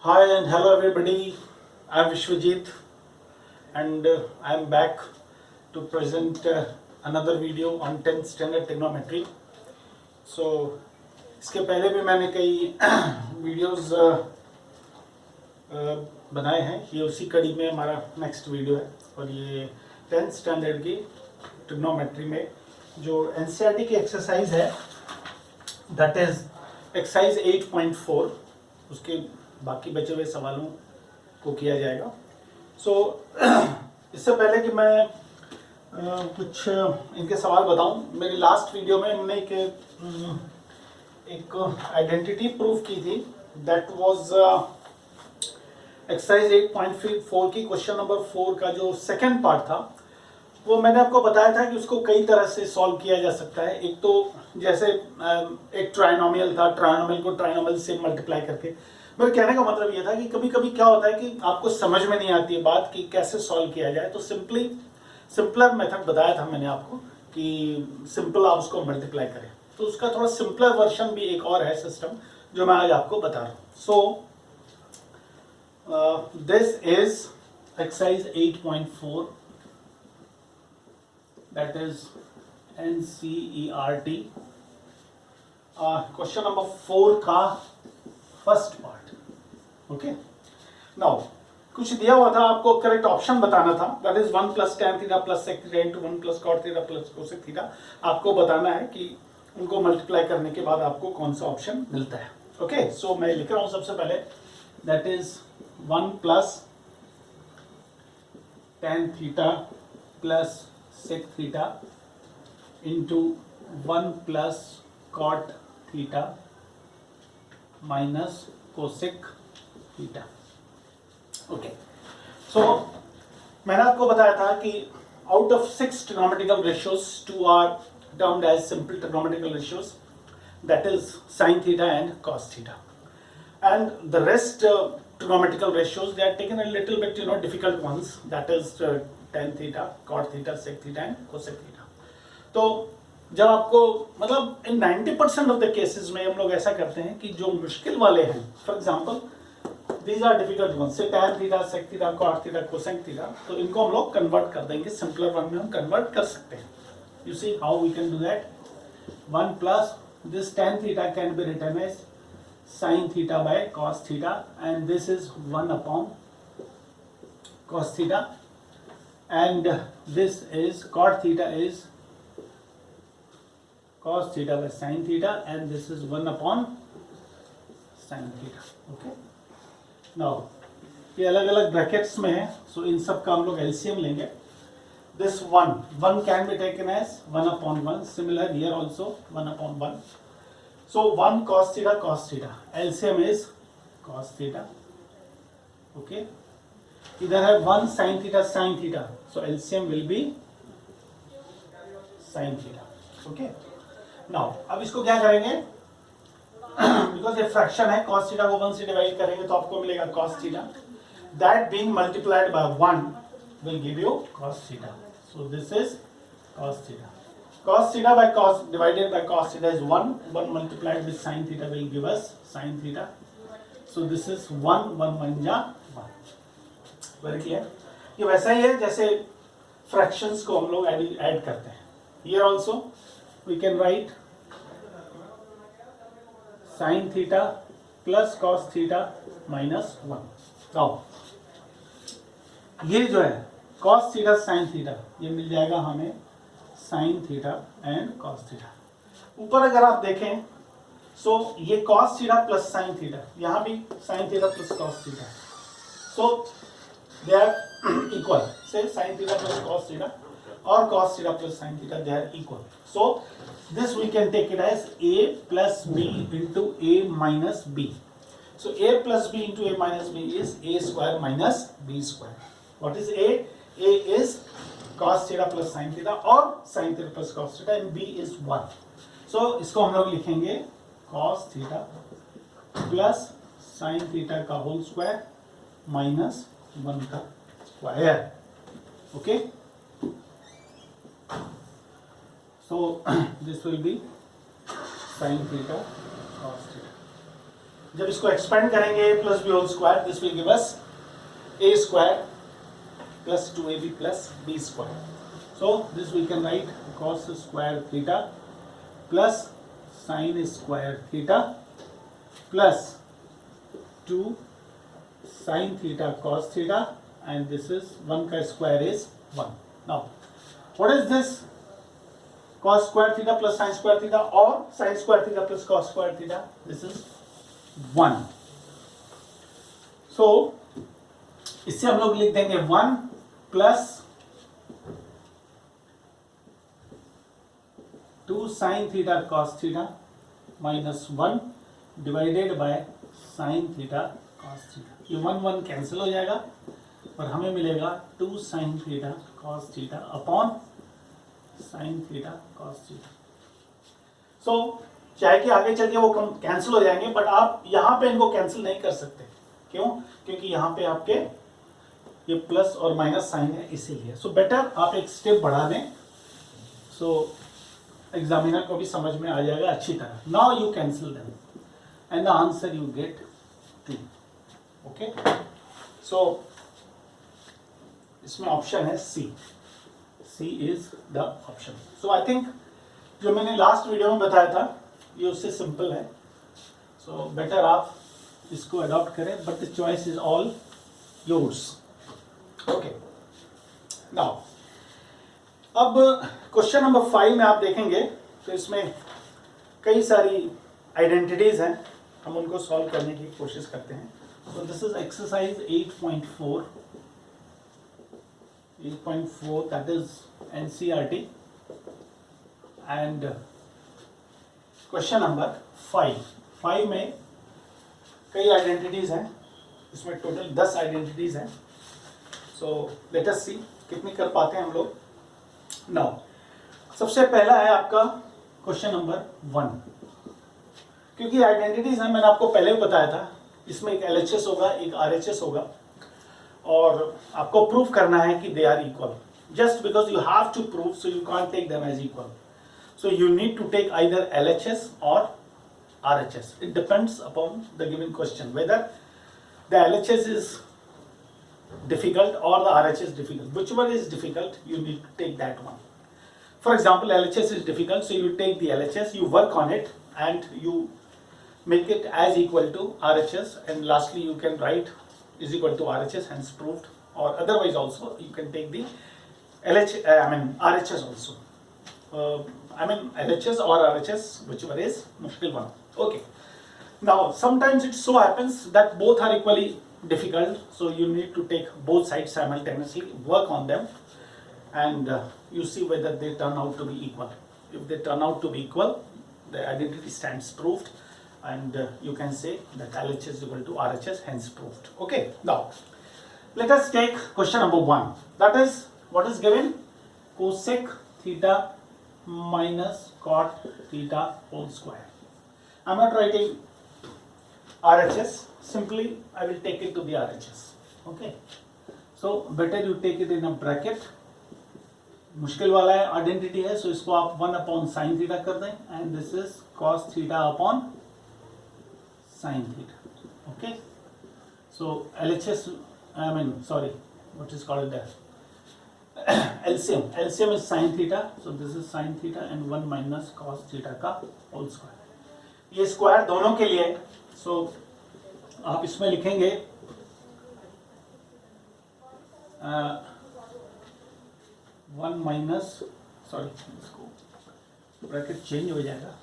Hi and hello everybody. I'm Vishwajit and I'm back to present another video on 10th standard trigonometry. So इसके पहले भी मैंने कई videos बनाए हैं. ये उसी कड़ी में हमारा नेक्स्ट वीडियो है और ये 10th स्टैंडर्ड की ट्रिग्नोमेट्री में जो एनसीईआरटी की एक्सरसाइज है दैट इज एक्सरसाइज 8.4 उसके बाकी बचे हुए सवालों को किया जाएगा. सो इससे पहले कि मैं कुछ इनके सवाल बताऊं, मेरी लास्ट वीडियो में हमने एक आइडेंटिटी प्रूव की थी. दैट वाज एक्सरसाइज 8.4 की क्वेश्चन नंबर 4 का जो सेकंड पार्ट था वो मैंने आपको बताया था कि उसको कई तरह से सॉल्व किया जा सकता है. एक तो जैसे एक ट्राइनोमियल था, ट्राइनोमियल को ट्राइनोमियल से मल्टीप्लाई करके. मेरे कहने का मतलब ये था कि कभी कभी क्या होता है कि आपको समझ में नहीं आती है बात कि कैसे सॉल्व किया जाए, तो सिंपलर मेथड बताया था मैंने आपको कि सिंपल आप उसको मल्टीप्लाई करें. तो उसका थोड़ा सिंपलर वर्जन भी एक और है सिस्टम जो मैं आज आपको बता रहा हूँ. सो this is exercise 8.4 that is NCERT question number 4 का फर्स्ट पार्ट. ओके, नाउ कुछ दिया हुआ था, आपको करेक्ट ऑप्शन बताना था. That is 1 plus tan theta plus sec theta into 1 plus cot theta plus cosec theta. आपको बताना है कि उनको मल्टीप्लाई करने के बाद आपको कौन सा ऑप्शन मिलता है. ओके, सो मैं लिख रहा हूं सबसे पहले. That is 1 plus tan theta plus sec theta into 1 plus cot theta minus cosec theta. Okay, so मैंने आपको बताया था कि out of 6 trigonometrical ratios 2 are termed as simple trigonometrical ratios, that is sin theta and cos theta, and the rest trigonometrical ratios they are taken a little bit difficult ones, that is tan theta, cot theta, sec theta and cosec theta. तो जब आपको मतलब इन 90% of the cases में हम लोग ऐसा करते हैं कि जो मुश्किल वाले हैं, for example these are difficult one, say tan theta, sec theta, cot theta, cosec theta, तो इनको हम लोग कन्वर्ट कर देंगे, सिंपलर वन में हम कन्वर्ट कर सकते हैं. You see how we can do that. 1 plus this tan theta can be written as sin theta by cos theta, and this is 1 upon cos theta, and this is cot theta is cos theta by sin theta, and this is 1 upon sin theta. Okay, now ये अलग अलग brackets में है, सो इन सब का हम लोग LCM लेंगे. this 1 can be taken as 1 upon 1, similar here also 1 upon 1. so 1 cos theta, LCM is cos theta. okay, इधर है 1 sin theta, so LCM will be sin theta. okay, now अब इसको क्या करेंगे, बिकॉज ये फ्रैक्शन है, cos theta को 1 से डिवाइड करेंगे तो आपको मिलेगा cos theta, that being multiplied by 1 will give you cos theta. so this is cos theta. cos theta by cos divided by cos theta is 1 multiplied with sin theta will give us sin theta. so this is 1 1 ja 1. Very clear. ये वैसा ही है जैसे fractions को हम लोग add करते हैं. Here also we can write sin theta plus cos theta minus 1. Now ये जो है cos थीटा sin थीटा, ये मिल जाएगा हमें sin theta and cos theta. ऊपर अगर आप देखें सो ये cos theta plus sin theta, यहाँ भी sin theta plus cos theta, so they are equal. Say sin theta plus cos theta और cos theta plus sin theta they are equal. So this we can take it as a plus b into a minus b. so a plus b into a minus b is a square minus b square. what is a? A is cos theta plus sin theta और sin theta plus cos theta, and b is 1. so इसको हम लोग लिखेंगे cos theta plus sin theta का whole square minus 1 का square. Okay, so this will be sin theta cos theta. जब इसको expand करेंगे a plus b whole square, this will give us a square plus 2ab plus b square. So this we can write cos square theta plus sin square theta plus 2 sin theta cos theta, and this is 1 ka square is 1. Now what is this? Cos square theta plus sin square theta or sin square theta plus cos square theta? This is 1. So इससे हम लोग लिख देंगे 1 plus 2 sin theta cos theta minus 1 divided bye sin theta cos theta. ये 1 cancel हो जाएगा और हमें मिलेगा 2 sin theta cos theta upon sin theta cos theta. So चाहे कि आगे चल के वो कैंसिल हो जाएंगे, बट आप यहाँ पे इनको कैंसिल नहीं कर सकते. क्यों? क्योंकि यहाँ पे आपके ये प्लस और माइनस साइन है, इसीलिए. सो बेटर आप एक स्टेप बढ़ा दें, सो एग्जामिनर को भी समझ में आ जाएगा अच्छी तरह. Now you cancel them and the answer you get 2. Okay, so इसमें ऑप्शन है C. C is the option. So I think जो मैंने लास्ट वीडियो में बताया था ये उससे सिंपल है. सो बेटर आप इसको अडॉप्ट करें, but the choice is all yours. Okay, now अब क्वेश्चन नंबर 5 में आप देखेंगे तो इसमें कई सारी आइडेंटिटीज हैं, हम उनको सॉल्व करने की कोशिश करते हैं. सो this is exercise 8.4 that is NCERT and question number 5 में कई आइडेंटिटीज हैं, इसमें टोटल 10 आइडेंटिटीज हैं. सो लेट अस सी कितनी कर पाते हैं हम लोग. नाउ सबसे पहला है आपका क्वेश्चन नंबर 1. क्योंकि आइडेंटिटीज हैं, मैंने आपको पहले भी बताया था, इसमें एक LHS होगा, एक RHS होगा, और आपको प्रूव करना है कि they are equal. Just because you have to prove, so you can't take them as equal. So you need to take either LHS और RHS. It depends upon the given question whether the LHS is difficult or the RHS is difficult. Whichever is difficult, you need to take that one. For example, LHS is difficult, so you take the LHS, you work on it, and you make it as equal to RHS, and lastly you can write is equal to RHS, hence proved. Or otherwise also you can take the RHS also. LHS or RHS, whichever is mushkil one. Okay. Now sometimes it so happens that both are equally difficult, so you need to take both sides simultaneously, work on them, and you see whether they turn out to be equal. If they turn out to be equal, the identity stands proved, and you can say that LHS is equal to RHS, hence proved. Okay. Now let us take question number 1. That is, what is given? Cosec theta minus cot theta whole square. I am not writing RHS, simply I will take it to the RHS. Okay, so better you take it in a bracket. मुश्किल वाला है, identity है, सो इसको आप 1 upon sine theta कर दें, and this is cos theta upon sine theta. Okay, so LHS, what is called there? LCM is sin theta, so this is sin theta and 1 minus cos theta का whole square. ये square दोनों के लिए, so आप इसमें लिखेंगे 1 माइनस, sorry इसको ब्रैकेट चेंज हो जाएगा,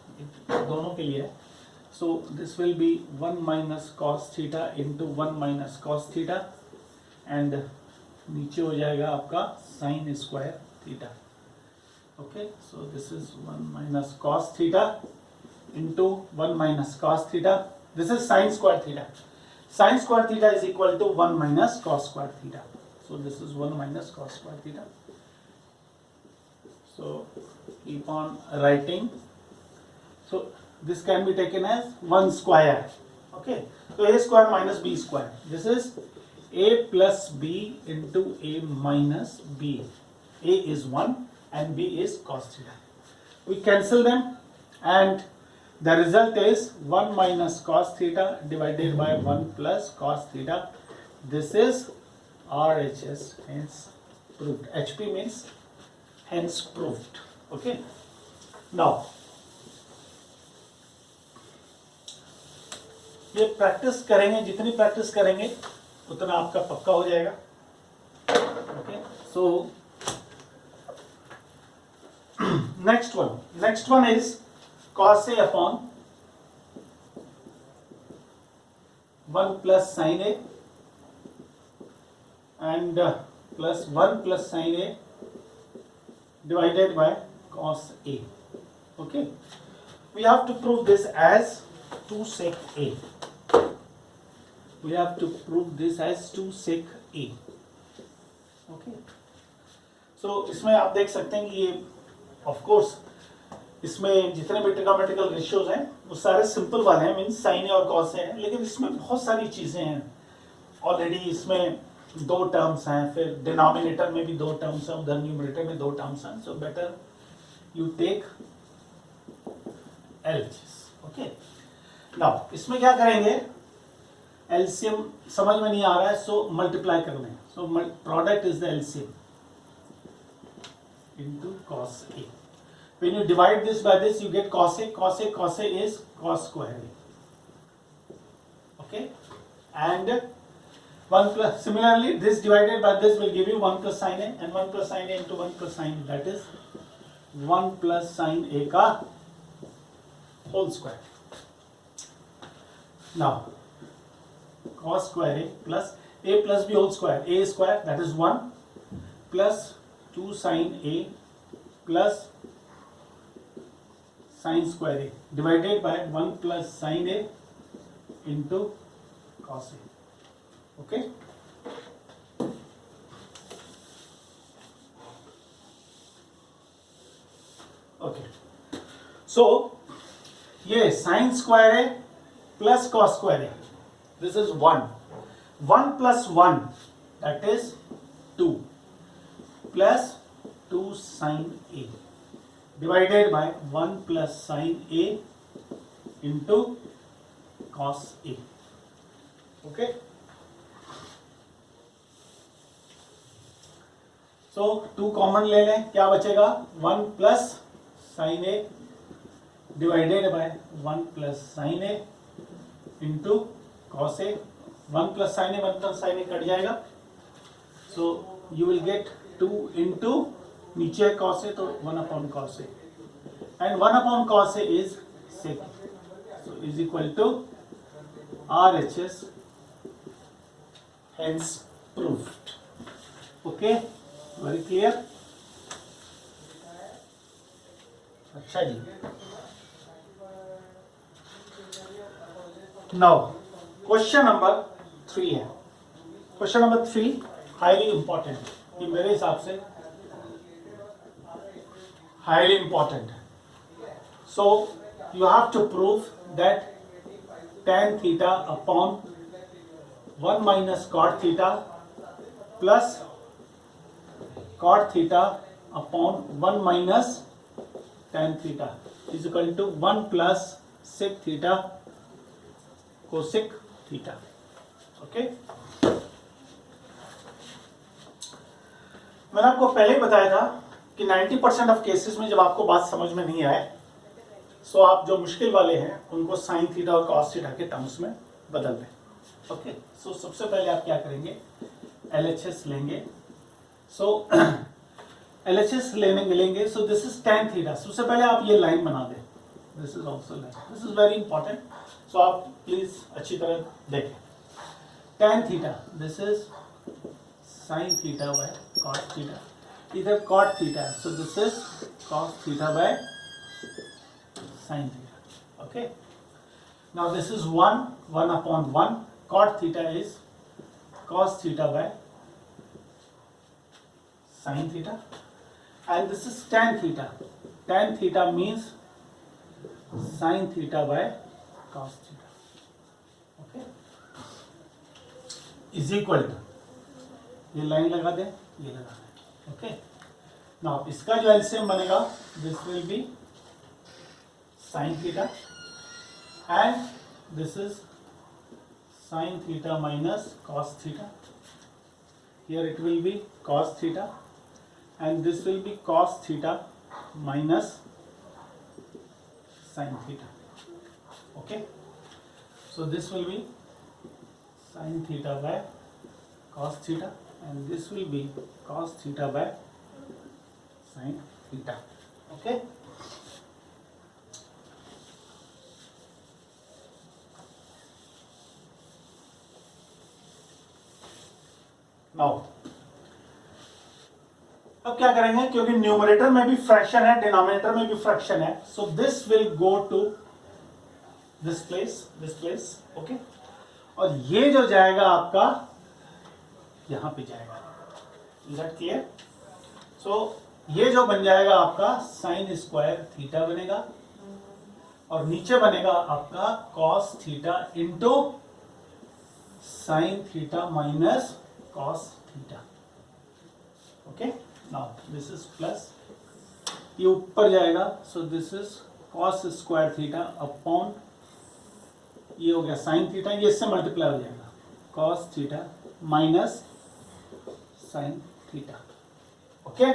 दोनों के लिए. So this will be 1 minus cos theta into 1 minus cos theta, and नीचे हो जाएगा आपका sine square theta. Okay, so this is 1 minus cos theta into 1 minus cos theta. This is sine square theta. Sine square theta is equal to 1 minus cos square theta. So this is 1 minus cos square theta. So keep on writing. So this can be taken as 1 square. Okay, so a square minus b square. This is a plus b into a minus b. A is 1 and b is cos theta. We cancel them, and The result is 1 minus cos theta divided by 1 plus cos theta. This is RHS, hence proved. HP means hence proved. Okay. Now ये practice करेंगे, जितनी practice करेंगे उतना आपका पक्का हो जाएगा. Okay. So next one is cos A upon 1 plus sin A and plus 1 plus sin A divided by cos A. Okay, we have to prove this as 2 sec A. We have to prove this as 2 sec A. Okay, so इसमें आप देख सकते हैं कि ये of course इसमें जितने भी ट्रिग्नोमेट्रिकल रेशियोज हैं वो सारे सिंपल वाले हैं, मीन्स साइन ए और कॉस ए हैं, लेकिन इसमें बहुत सारी चीज़ें हैं ऑलरेडी. इसमें 2 टर्म्स हैं, फिर डिनोमिनेटर में भी 2 टर्म्स हैं, उधर न्यूमरेटर में 2 टर्म्स हैं. So better you take LHS. Okay, now इसमें क्या करेंगे, एलसीएम समझ में नहीं आ रहा है, सो मल्टीप्लाई करना है. So product is the LCM into cos A. When you divide this by this, you get cos A. Cos A, cos A is cos square A. Okay, and 1 plus. Similarly, this divided by this will give you 1 plus sin A, and 1 plus sin A into 1 plus sin A. That is 1 plus sin A का whole square. Now, cos square A plus A plus B whole square. A square, that is 1 plus 2 sin A plus sin square A divided by 1 plus sin A into cos A. Okay. Okay. So ये sin square A plus cos square A. This is 1. 1 plus 1, that is 2. Plus 2 sin A divided by 1 plus sin A into cos A. Okay. So 2 common ले लें, क्या बचेगा, 1 plus sin A divided by 1 plus sin A into cos A. 1 plus sin A 1 plus sin A cut जाएगा. So you will get 2 into नीचे cos A, तो 1 upon cos A, and 1 upon cos A is sec. So is equal to RHS, hence proved. Okay, very clear. अच्छा जी. Now question number 3 है. Question number 3 highly important. ये मेरे हिसाब से highly important. So you have to prove that tan theta upon 1 minus cot theta plus cot theta upon 1 minus tan theta is equal to 1 plus sec theta cosec theta. Okay. मैंने आपको पहले ही बताया था कि 90% ऑफ केसेस में जब आपको बात समझ में नहीं आए, सो आप जो मुश्किल वाले हैं उनको साइन थीटा और कॉस थीटा के टर्म्स में बदल दें. ओके, सो सबसे पहले आप क्या करेंगे, LHS लेंगे. सो LHS लेंगे. So this is tan theta. सबसे पहले आप ये लाइन बना दें. This is also line. This is very important. So आप प्लीज अच्छी तरह देखें. tan theta, this is sin theta by cos theta. Either cot theta, so this is cos theta by sin theta. Okay. Now this is 1 upon 1. Cot theta is cos theta by sin theta, and this is tan theta. Tan theta means sin theta by cos theta. Okay. Is equal to, ये line लगा दें, ये लगा दें. Okay. Now इसका जो LCM बनेगा, this will B sine theta and this is sin theta minus cos theta. Here it will be cos theta and this will be cos theta minus sin theta. Okay, so this will be sin theta by cos theta and this will be cos theta by sin theta. Okay. Now अब क्या करेंगे, क्योंकि numerator में भी fraction है, denominator में भी fraction है, so this will go to this place. Okay, और ये जो जाएगा आपका यहां पे जाएगा. Is that clear? सो ये जो बन जाएगा आपका साइन स्क्वायर थीटा बनेगा और नीचे बनेगा आपका cos theta into sine theta minus cos theta. Okay, now this is plus, ये ऊपर जाएगा, so this is cos square theta upon, ये हो गया sin theta, ये इससे मल्टीप्लाई हो जाएगा cos theta minus sin theta. Okay,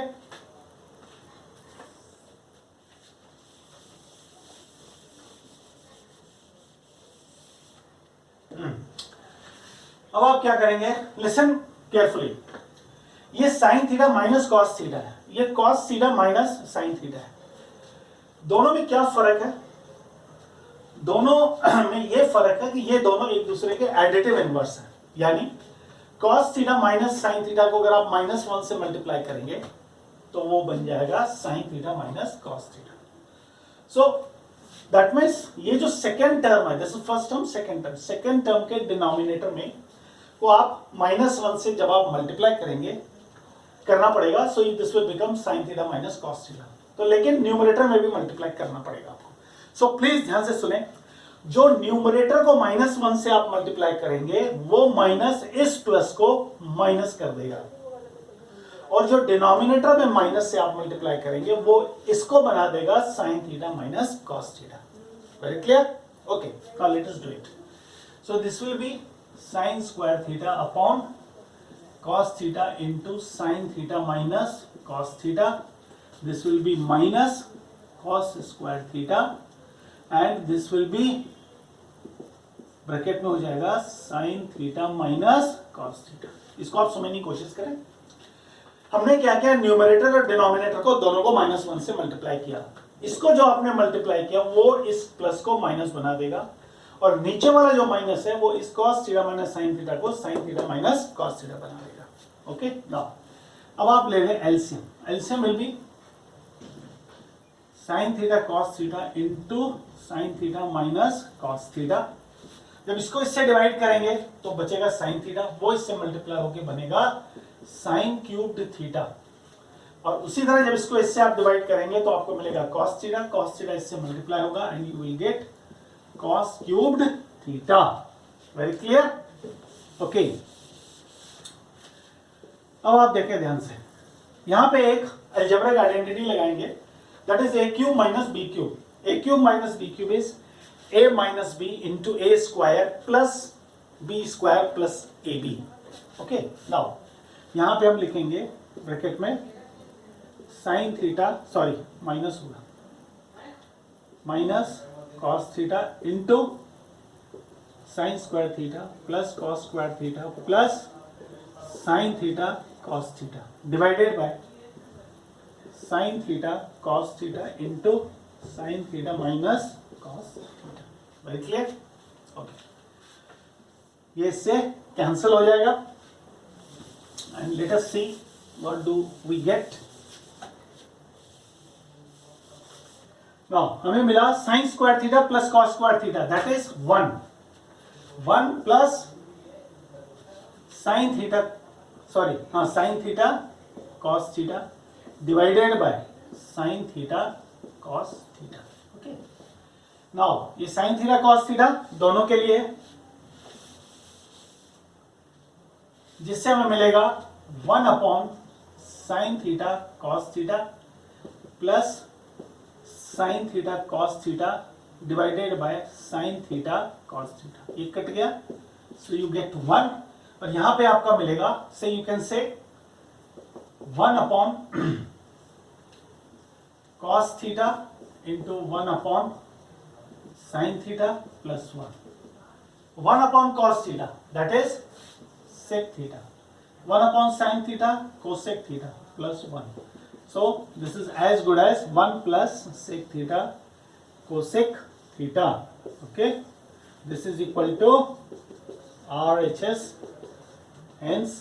अब आप क्या करेंगे, लिसन केयरफुली. ये sign theta minus cos theta है, ये cos theta minus sine theta है. दोनों में क्या फर्क है? दोनों में ये फर्क है कि ये दोनों एक दूसरे के एडिटिव इनवर्स हैं. यानी cos theta minus sine theta को अगर आप -1 से मल्टीप्लाई करेंगे तो वो बन जाएगा sign theta minus cos theta. So that means ये जो सेकेंड टर्म है, this is first term, second term के डिनोमिनेटर में को आप -1 से जब आप मल्टीप्लाई करेंगे करना पड़ेगा, सो this will become sin theta minus cos theta. तो लेकिन न्यूमरेटर में भी मल्टीप्लाई करना पड़ेगा आपको. सो प्लीज ध्यान से सुने, जो न्यूमरेटर को -1 से आप मल्टीप्लाई करेंगे वो माइनस इस प्लस को माइनस कर देगा और जो डिनोमिनेटर में माइनस से आप मल्टीप्लाई करेंगे वो इसको बना देगा sin theta minus cos theta. Very clear? Okay, now let us do it. So this will B sin square theta upon cos theta into sin theta minus cos theta. This will be minus cos square theta and this will be bracket में हो जाएगा sin theta minus cos theta. इसको आप समझने की कोशिश करें. हमने क्या किया, न्यूमरेटर और डिनोमिनेटर को दोनों को -1 से मल्टीप्लाई किया. इसको जो आपने मल्टीप्लाई किया वो इस प्लस को माइनस बना देगा और नीचे वाला जो माइनस है वो इस cos theta minus sin theta को sin theta minus cos theta बना देगा. ओके, नाउ अब आप ले लें LCM. LCM will be sin theta cos theta into sin theta minus cos theta. जब इसको इससे डिवाइड करेंगे तो बचेगा sin थीटा, वो इससे मल्टीप्लाई होके बनेगा sin क्यूब्ड थीटा. और उसी तरह जब इसको इससे आप डिवाइड करेंगे तो आपको मिलेगा cos थीटा इससे मल्टीप्लाई होगा and you will get cos cubed theta. Very clear? Okay. अब आप देखें ध्यान से, यहां पे एक अलजेब्रिक आइडेंटिटी लगाएंगे, that is a cube minus b cube. A cube minus b cube is a minus b into a square plus b square plus ab. Okay. Now यहां पे हम लिखेंगे ब्रैकेट में sin थीटा, सॉरी माइनस होगा, minus cos theta into sine square theta plus cos square theta plus sine theta cos theta divided by sine theta cos theta into sine theta minus cos theta. Very clear? Okay, ये इससे cancel हो जाएगा and let us see what do we get. Now हमें मिला sine square theta plus cos square theta, that is 1 plus sine theta, sorry हाँ sine theta cos theta divided by sine theta cos theta. Okay, now ये sine theta cos theta दोनों के लिए, जिससे हमें मिलेगा 1 upon sine theta cos theta plus sine theta cos theta divided by sine theta cos theta, ये cut गया, so you get 1, और यहां पे आपका मिलेगा, से you can say 1 upon cos theta into 1 upon sine theta plus 1 upon cos theta that is sec theta, 1 upon sine theta cosec theta plus 1. So this is as good as 1 plus sec theta cosec theta. Okay, this is equal to RHS, hence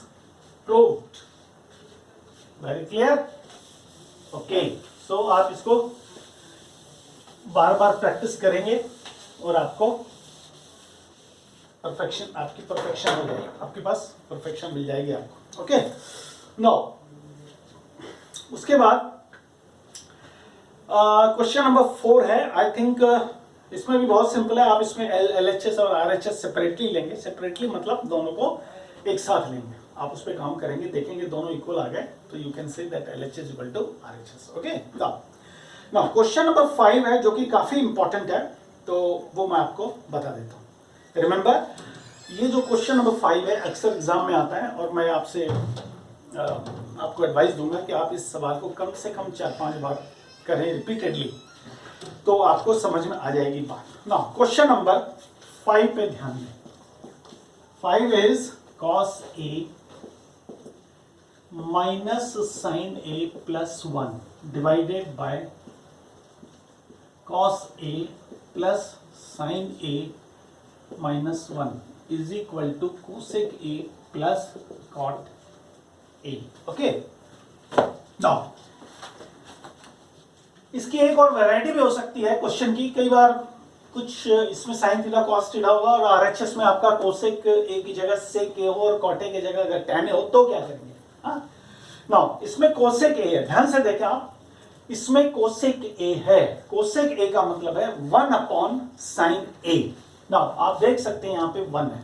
proved. Very clear? Okay, so आप इसको बार बार practice करेंगे और आपको perfection, आपकी perfection हो जाएगी, आपके पास perfection मिल जाएगी आपको. ओके, नाउ उसके बाद क्वेश्चन नंबर 4 है. आई थिंक इसमें भी बहुत सिंपल है. आप इसमें LHS और RHS सेपरेटली लेंगे. सेपरेटली मतलब दोनों को एक साथ लेंगे. आप उस पर काम करेंगे, देखेंगे दोनों इक्वल आ गए तो you can say that LHS equal to RHS. Okay, now question number 5 है जो कि काफी इंपॉर्टेंट है, तो वो मैं आपको बता देता हूँ. रिमेंबर, ये जो क्वेश्चन नंबर 5 है अक्सर एग्जाम में आता है और मैं आपसे आपको एडवाइस दूंगा कि आप इस सवाल को कम से कम 4-5 बार करें रिपीटेडली, तो आपको समझ में आ जाएगी बात. नाउ क्वेश्चन नंबर 5 पे ध्यान दें. 5 is cos A minus sin A plus 1 divided by cos A plus sin A minus 1 is equal to cosec A plus cot A. Okay, now इसकी एक और वैरायटी भी हो सकती है क्वेश्चन की. कई बार कुछ इसमें साइन थीटा कॉस थीटा होगा और आरएचएस में आपका कोसेक ए की जगह सेक ए हो और कॉटे की जगह अगर टैन हो तो क्या करेंगे. हाँ, नाउ इसमें कोसेक ए है, ध्यान से देखें आप, इसमें कोसेक ए है. कोसेक ए का मतलब है 1 अपॉन साइन ए. नाउ आप देख सकते हैं यहाँ पे 1 है,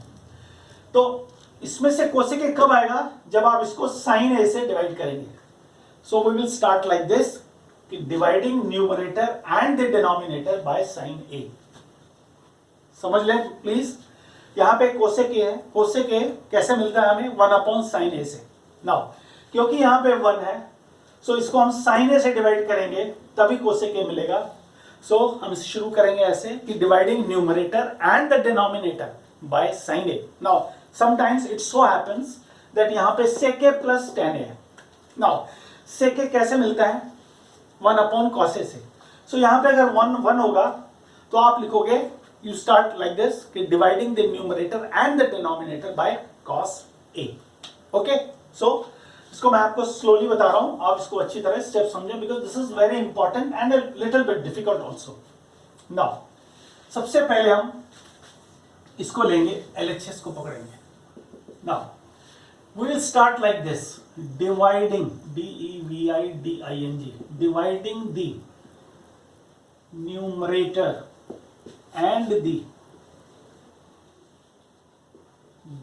तो इसमें से कोसेक ए कब आएगा, जब आप इसको साइन ए से डिवाइड करेंगे. So we will start like this, dividing numerator and the denominator by sine A. समझ लें प्लीज. यहां पे कोसेक ए है. कोसेक ए कैसे मिलता है हमें, 1 अपॉन साइन ए से. नाउ क्योंकि यहां पे 1 है, सो इसको हम साइन ए से डिवाइड करेंगे तभी कोसेक ए मिलेगा. सो हम इसे शुरू करेंगे ऐसे कि dividing numerator and the denominator by sine A. Now sometimes it so happens that यहां पे सेक ए प्लस टेन ए है. नाउ सेक ए कैसे मिलता है, 1 अपॉन कॉस ए से. सो यहां पे अगर 1 होगा तो आप लिखोगे, यू स्टार्ट लाइक दिस कि dividing the numerator and the denominator by cos A. Okay, so इसको मैं आपको स्लोली बता रहा हूं, आप इसको अच्छी तरह स्टेप समझें because this is very important and a little bit difficult also. Now सबसे पहले हम इसको लेंगे, LHS को पकड़ेंगे. Now we will start like this, dividing, DEVIDING, dividing the numerator and the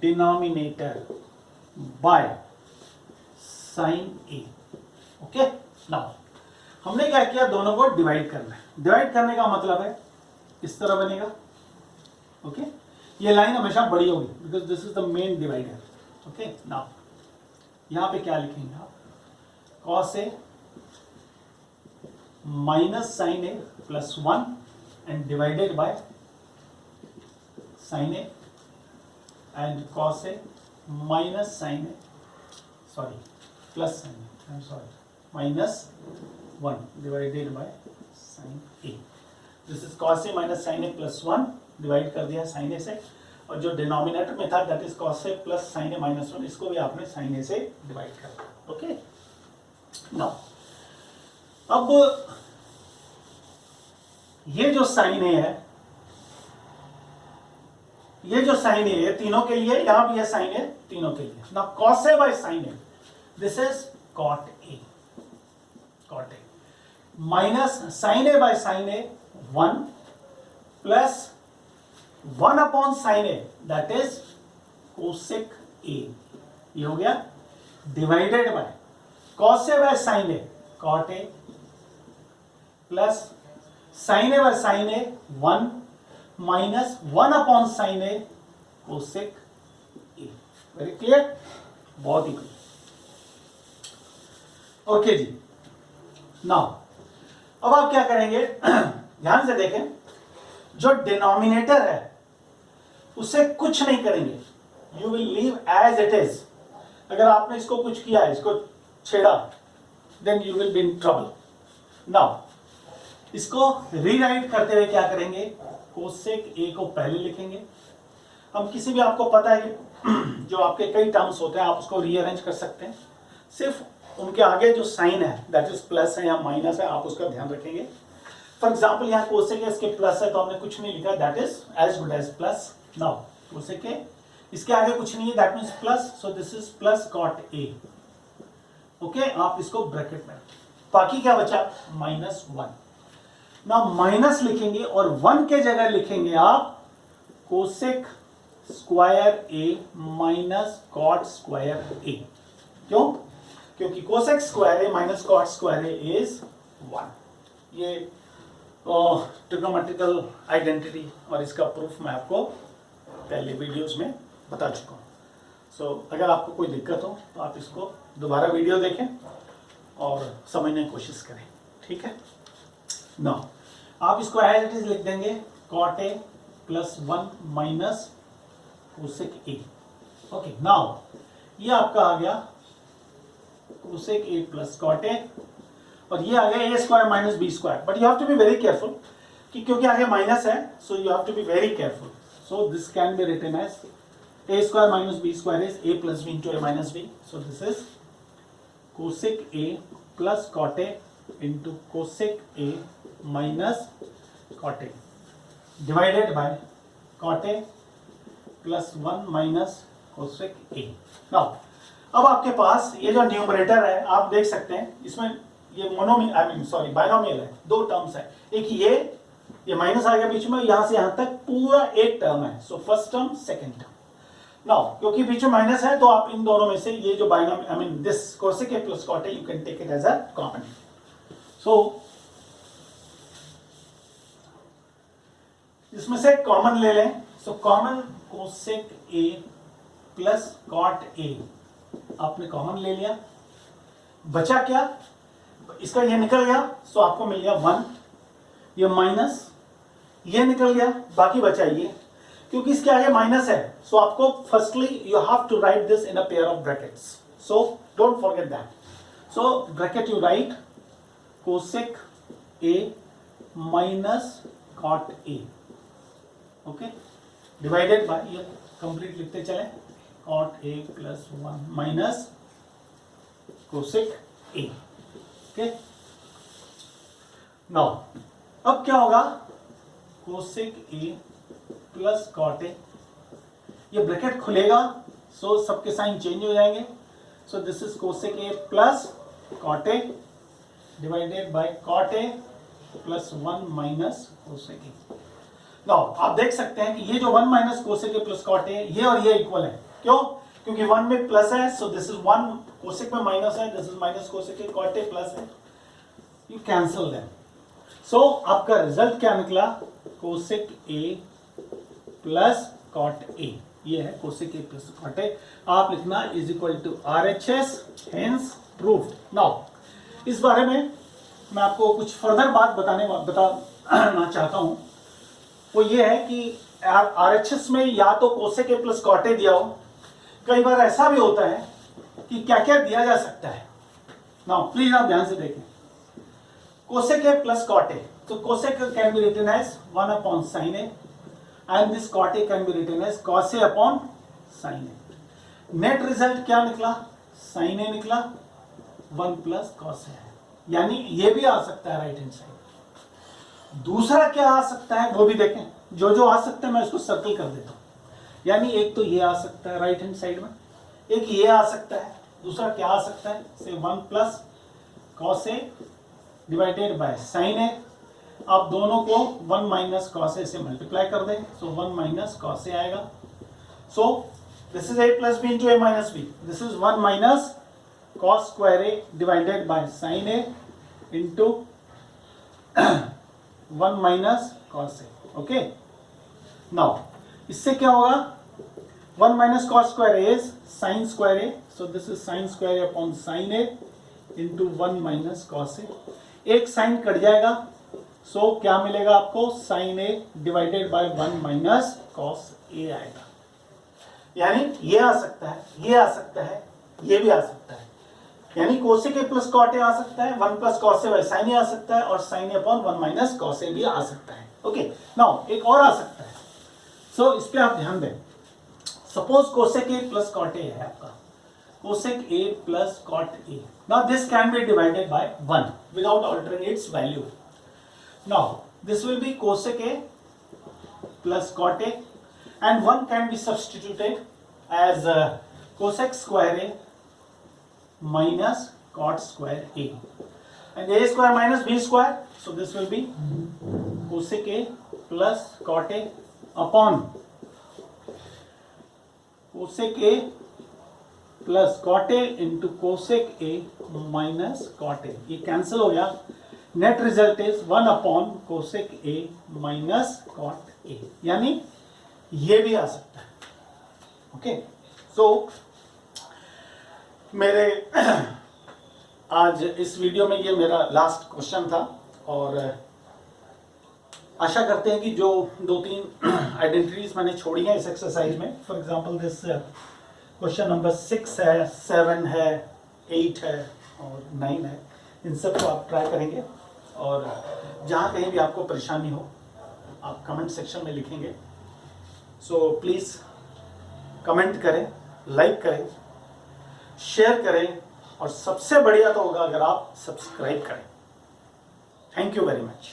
denominator by sin A. Okay, now हमने क्या किया, दोनों को डिवाइड करना है. डिवाइड करने का मतलब है इस तरह बनेगा. ओके, ये लाइन हमेशा बड़ी होगी because this is the main divider. Okay, now यहां पे क्या लिखेंगे आप, cos A minus sine a plus 1 and divided by sine a and cos A minus sine a, sorry plus sine a, I am sorry, minus 1 divided by sine a. This is cos A minus sine a plus 1 divide कर दिया sign ए से, और जो denominator में था that is cos A plus sine A minus 1, इसको भी आपने साइन ए से डिवाइड कर दिया. ओके, नाउ अब ये जो साइन ए है, ये जो साइन ए है तीनों के लिए, यहां भी है साइन ए तीनों के लिए. Now cos A by sine a, this is cot A, cot A minus sine a by sine a 1 plus 1 upon sine a that is cosec a. ये हो गया divided by cos A by sine a cot A plus sine a by sine a 1 minus 1 upon sine a cosec a. Very clear, बहुत ही क्लियर। Okay जी, now अब आप क्या करेंगे, ध्यान से देखें, जो डिनोमिनेटर है उससे कुछ नहीं करेंगे, you will leave as it is. अगर आपने इसको कुछ किया है, इसको छेड़ा, then you will be in trouble. Now इसको रीराइट करते हुए क्या करेंगे, कोसेक ए को पहले लिखेंगे। हम किसी भी, आपको पता है कि जो आपके कई टर्म्स होते हैं आप उसको रीअरेंज कर सकते हैं, सिर्फ उनके आगे जो साइन है दैट इज प्लस है या माइनस है आप उसका ध्यान रखेंगे। फॉर एग्जाम्पल यहाँ कोसेक ए इसके प्लस है तो हमने कुछ नहीं लिखा, that is as good as plus. Now cosec a इसके आगे कुछ नहीं है, that means plus, so this is plus cot A. Okay, आप इसको ब्रैकेट में, बाकी क्या बचा, -1। ना माइनस लिखेंगे और 1 के जगह लिखेंगे आप cosec square a minus cot square a. क्यों? क्योंकि cosec square a minus cot square A is 1। ये ट्रिग्नोमेट्रिकल आइडेंटिटी और इसका प्रूफ मैं आपको पहले वीडियोस में बता चुका हूँ। सो अगर आपको कोई दिक्कत हो तो आप इसको दोबारा वीडियो देखें और समझने की कोशिश करें, ठीक है ना। आप इसको एज इट इज लिख देंगे, cot A plus 1 minus cosec A. Okay, now ये आपका आ गया cosec A plus cot A, और ये आ गया A square minus B square. But you have to be very careful कि क्योंकि आगे माइनस है, so you have to be very careful. So this can be written as a square minus b square is a plus b into a minus b. So this is cosec a plus cot a into cosec a minus cot a divided by cot a plus 1 minus cosec a. Now अब आपके पास ये जो numerator है आप देख सकते हैं, इसमें ये बाइनोमियल है, दो टर्म्स है, एक ये माइनस आ गया बीच में, यहां से यहां तक पूरा एक टर्म है। So first term second term. Now क्योंकि बीच में माइनस है तो आप इन दोनों में से ये जो this cosec A plus cot A you can take it as a common. सो इसमें से कॉमन ले लें, सो common cosec A plus cot A आपने कॉमन ले लिया, बचा क्या, इसका ये निकल गया, सो आपको मिल गया 1, ये माइनस, ये निकल गया, बाकी बचा ये, क्योंकि इसके आगे माइनस है, सो आपको firstly you have to write this in a pair of brackets, so don't forget that. So bracket you write cosec A minus cot A, okay, divided by, ये कंप्लीट लिखते चले, cot A plus 1 minus cosec A. Okay, now अब क्या होगा, cosec A plus cot A, ये bracket खुलेगा, so सबके sign change हो जाएंगे। So this is cosec A plus cot A divided bye cot A plus 1 minus cosec A. Now आप देख सकते हैं कि ये जो 1 minus cosec A plus cot A, ये और ये इक्वल है। क्यों? क्योंकि 1 में प्लस है, सो दिस इज 1, कोसेक में माइनस है, this is minus cosec A, cot A plus है, यू कैंसिल देम। सो आपका रिजल्ट क्या निकला, cosec A plus cot A, ये है cosec A plus cot A. आप लिखना is equal to RHS, hence proved. Now इस बारे में मैं आपको कुछ फर्दर बात बताना चाहता हूं, वो ये है कि RHS में या तो cosec A plus cot A दिया हो, कई बार ऐसा भी होता है कि क्या क्या दिया जा सकता है। नाउ प्लीज आप ध्यान से देखें, cosec A plus cot A, तो cosec can be written as 1 upon sine A and this cot a can be written as cos a upon sin a. Net result क्या निकला, sin a निकला, 1 plus cos a है, यानी ये भी आ सकता है राइट हैंड साइड। दूसरा क्या आ सकता है वो भी देखें, जो जो आ सकता है मैं इसको सर्कल कर देता हूं। यानी एक तो ये आ सकता है राइट हैंड साइड में, एक ये आ सकता है, दूसरा क्या आ सकता है, से 1 plus cos a divided by sin a। आप दोनों को 1 माइनस कॉस ए से मल्टीप्लाई कर दें, सो 1 माइनस कॉस ए आएगा। So this is a plus B into A minus B, this is 1 minus cos square A divided by sine A into 1 minus cos A. Okay, now इससे क्या होगा, 1 minus cos square A is sine square A, so this is sine square A upon sine A into 1 minus cos A. एक sine cut जाएगा, सो क्या मिलेगा आपको, sine A divided by 1 minus cos A आएगा. यानी ये आ सकता है, ये आ सकता है, ये भी आ सकता है. यानी cosec A plus cot A आ सकता है, 1 plus cos A by sine A आ सकता है, और sine A upon 1 minus cos A भी आ सकता है. ओके, नाउ एक और आ सकता है. सो इस पे आप ध्यान दें. Suppose cosec A plus cot A है आपका, cosec A plus cot A. Now this can be divided by 1 without altering its value. Now this will be cosec A plus cot A, and 1 can be substituted as cosec square a minus cot square a, and a square minus b square, so this will be cosec a plus cot a upon cosec a plus cot a into cosec a minus cot a. ये cancel हो गया. Net result is 1 upon cosec a minus cot a. यानी ये भी आ सकता है. Okay, सो मेरे आज इस वीडियो में ये मेरा लास्ट क्वेश्चन था, और आशा करते हैं कि जो 2-3 आइडेंटिटीज मैंने छोड़ी हैं इस एक्सरसाइज में, for example this question number 6 है, 7 है, 8 है और 9 है, इन सब को आप ट्राई करेंगे. और जहाँ कहीं भी आपको परेशानी हो आप कमेंट सेक्शन में लिखेंगे. सो प्लीज़ कमेंट करें, लाइक करें, शेयर करें, और सबसे बढ़िया तो होगा अगर आप सब्सक्राइब करें. Thank you very much.